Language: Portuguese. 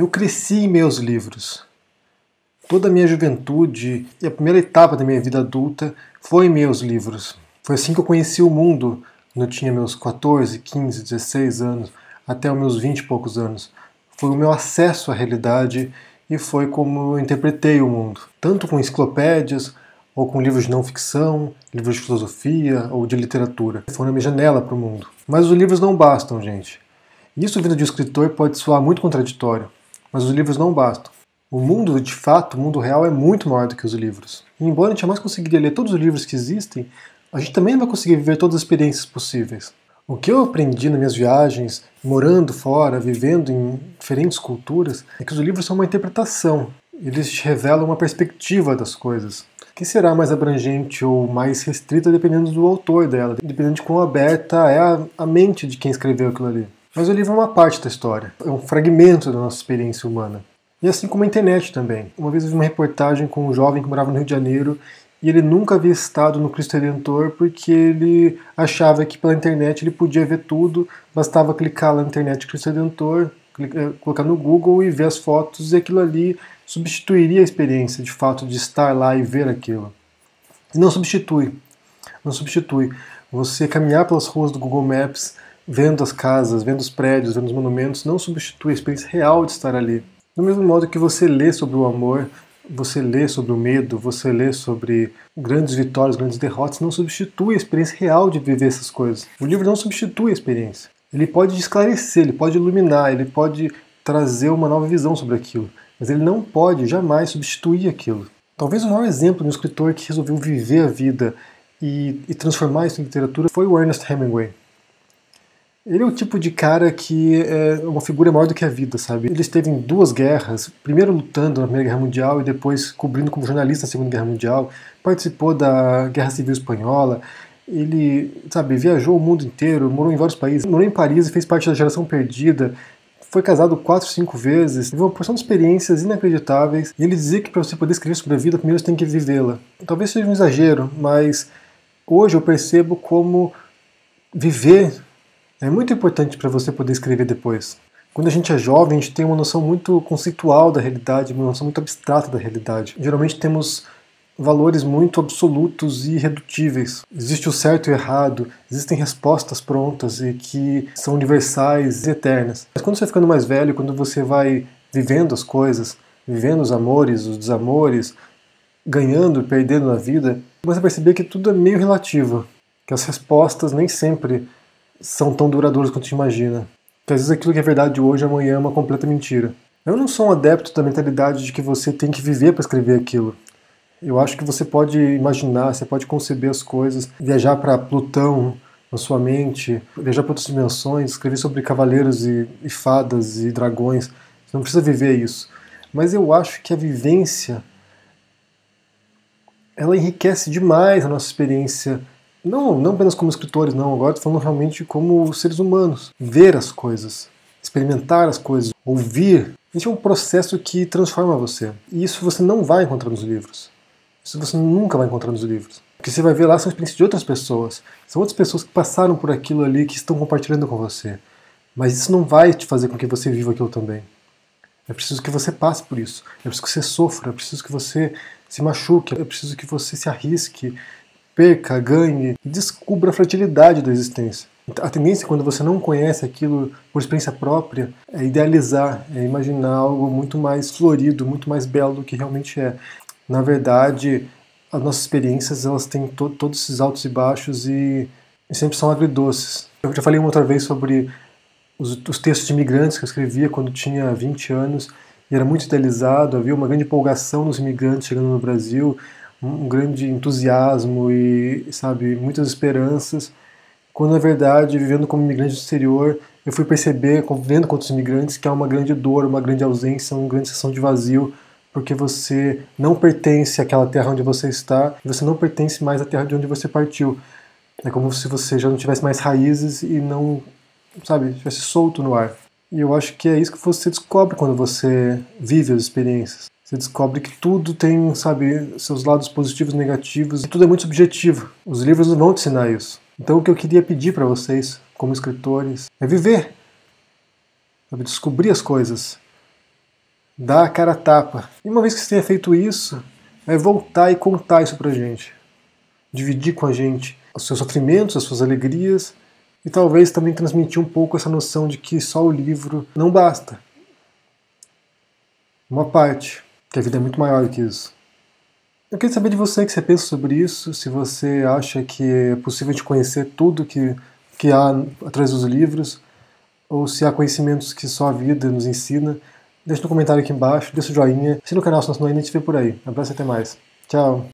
Eu cresci em meus livros. Toda a minha juventude e a primeira etapa da minha vida adulta foi em meus livros. Foi assim que eu conheci o mundo, quando eu tinha meus 14, 15, 16 anos, até os meus 20 e poucos anos. Foi o meu acesso à realidade e foi como eu interpretei o mundo. Tanto com enciclopédias, ou com livros de não ficção, livros de filosofia ou de literatura. Foi a minha janela para o mundo. Mas os livros não bastam, gente. Isso vindo de um escritor pode soar muito contraditório, mas os livros não bastam. O mundo, de fato, o mundo real é muito maior do que os livros. E embora a gente jamais conseguiria ler todos os livros que existem, a gente também não vai conseguir viver todas as experiências possíveis. O que eu aprendi nas minhas viagens, morando fora, vivendo em diferentes culturas, é que os livros são uma interpretação. Eles te revelam uma perspectiva das coisas, que será mais abrangente ou mais restrita dependendo do autor dela, dependendo de quão aberta é a mente de quem escreveu aquilo ali. Mas o livro é uma parte da história, é um fragmento da nossa experiência humana. E assim como a internet também. Uma vez eu vi uma reportagem com um jovem que morava no Rio de Janeiro e ele nunca havia estado no Cristo Redentor porque ele achava que pela internet ele podia ver tudo, bastava clicar lá na internet Cristo Redentor, colocar no Google e ver as fotos e aquilo ali substituiria a experiência de fato de estar lá e ver aquilo. E não substitui. Não substitui. Você caminhar pelas ruas do Google Maps, vendo as casas, vendo os prédios, vendo os monumentos, não substitui a experiência real de estar ali. Do mesmo modo que você lê sobre o amor, você lê sobre o medo, você lê sobre grandes vitórias, grandes derrotas, não substitui a experiência real de viver essas coisas. O livro não substitui a experiência. Ele pode esclarecer, ele pode iluminar, ele pode trazer uma nova visão sobre aquilo, mas ele não pode jamais substituir aquilo. Talvez o maior exemplo de um escritor que resolveu viver a vida e transformar isso em literatura foi o Ernest Hemingway. Ele é o tipo de cara que é uma figura maior do que a vida, sabe? Ele esteve em duas guerras, primeiro lutando na Primeira Guerra Mundial e depois cobrindo como jornalista na Segunda Guerra Mundial, participou da Guerra Civil Espanhola, ele, sabe, viajou o mundo inteiro, morou em vários países, morou em Paris e fez parte da geração perdida, foi casado 4, 5 vezes, teve uma porção de experiências inacreditáveis, e ele dizia que para você poder escrever sobre a vida, primeiro você tem que vivê-la. Talvez seja um exagero, mas hoje eu percebo como viver é muito importante para você poder escrever depois. Quando a gente é jovem, a gente tem uma noção muito conceitual da realidade, uma noção muito abstrata da realidade. Geralmente temos valores muito absolutos e irredutíveis. Existe o certo e o errado, existem respostas prontas e que são universais e eternas. Mas quando você vai ficando mais velho, quando você vai vivendo as coisas, vivendo os amores, os desamores, ganhando e perdendo na vida, você vai perceber que tudo é meio relativo, que as respostas nem sempre são tão duradouras quanto a gente imagina. Que às vezes aquilo que é verdade hoje, amanhã é uma completa mentira. Eu não sou um adepto da mentalidade de que você tem que viver para escrever aquilo. Eu acho que você pode imaginar, você pode conceber as coisas, viajar para Plutão na sua mente, viajar para outras dimensões, escrever sobre cavaleiros e fadas e dragões. Você não precisa viver isso. Mas eu acho que a vivência ela enriquece demais a nossa experiência. Não apenas como escritores, não. Agora estou falando realmente como seres humanos. Ver as coisas, experimentar as coisas, ouvir. Isso é um processo que transforma você. E isso você não vai encontrar nos livros. Isso você nunca vai encontrar nos livros. O que você vai ver lá são experiências de outras pessoas. São outras pessoas que passaram por aquilo ali, que estão compartilhando com você. Mas isso não vai te fazer com que você viva aquilo também. É preciso que você passe por isso. É preciso que você sofra. É preciso que você se machuque. É preciso que você se arrisque, perca, ganhe e descubra a fragilidade da existência. A tendência, quando você não conhece aquilo por experiência própria, é idealizar, é imaginar algo muito mais florido, muito mais belo do que realmente é. Na verdade, as nossas experiências elas têm todos esses altos e baixos e sempre são agridoces. Eu já falei uma outra vez sobre os textos de imigrantes que eu escrevia quando tinha 20 anos e era muito idealizado, havia uma grande empolgação nos imigrantes chegando no Brasil, um grande entusiasmo e, sabe, muitas esperanças, quando na verdade, vivendo como imigrante do exterior, eu fui perceber, convivendo com outros imigrantes, que há uma grande dor, uma grande ausência, uma grande sensação de vazio, porque você não pertence àquela terra onde você está, e você não pertence mais à terra de onde você partiu. É como se você já não tivesse mais raízes e não, sabe, estivesse solto no ar. E eu acho que é isso que você descobre quando você vive as experiências. Você descobre que tudo tem, sabe, seus lados positivos e negativos, e tudo é muito subjetivo. Os livros não vão te ensinar isso. Então o que eu queria pedir para vocês, como escritores, é viver. Sabe, descobrir as coisas. dar a cara a tapa. E uma vez que você tenha feito isso, é voltar e contar isso pra gente. Dividir com a gente os seus sofrimentos, as suas alegrias, e talvez também transmitir um pouco essa noção de que só o livro não basta. Uma parte, que a vida é muito maior do que isso. Eu queria saber de você o que você pensa sobre isso, se você acha que é possível de conhecer tudo que há atrás dos livros, ou se há conhecimentos que só a vida nos ensina. Deixa no comentário aqui embaixo, deixa o joinha, assina o canal, senão a gente vê por aí. Abraço e até mais. Tchau!